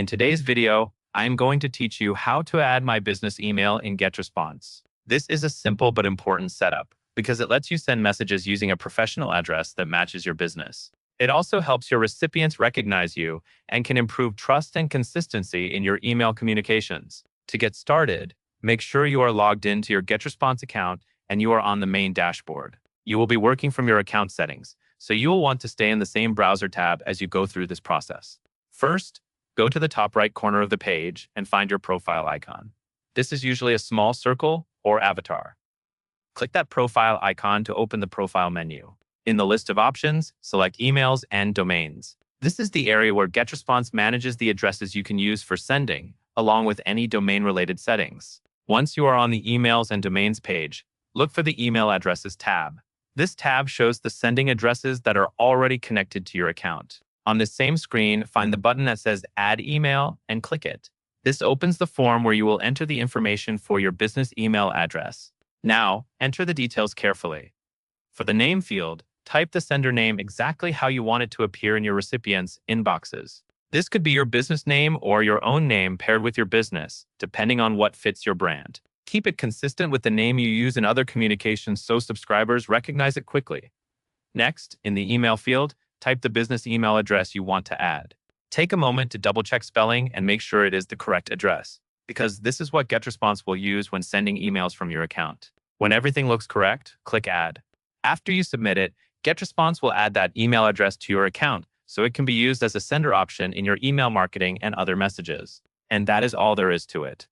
In today's video, I'm going to teach you how to add my business email in Getresponse. This is a simple but important setup because it lets you send messages using a professional address that matches your business. It also helps your recipients recognize you and can improve trust and consistency in your email communications. To get started, make sure you are logged into your Getresponse account and you are on the main dashboard. You will be working from your account settings, so you will want to stay in the same browser tab as you go through this process. First, go to the top right corner of the page and find your profile icon. This is usually a small circle or avatar. Click that profile icon to open the profile menu. In the list of options, select emails and domains. This is the area where Getresponse manages the addresses you can use for sending, along with any domain-related settings. Once you are on the emails and domains page, look for the email addresses tab. This tab shows the sending addresses that are already connected to your account. On this same screen, find the button that says Add Email and click it. This opens the form where you will enter the information for your business email address. Now, enter the details carefully. For the name field, type the sender name exactly how you want it to appear in your recipient's inboxes. This could be your business name or your own name paired with your business, depending on what fits your brand. Keep it consistent with the name you use in other communications so subscribers recognize it quickly. Next, in the email field, type the business email address you want to add. Take a moment to double-check spelling and make sure it is the correct address, because this is what Getresponse will use when sending emails from your account. When everything looks correct, click Add. After you submit it, Getresponse will add that email address to your account, so it can be used as a sender option in your email marketing and other messages. And that is all there is to it.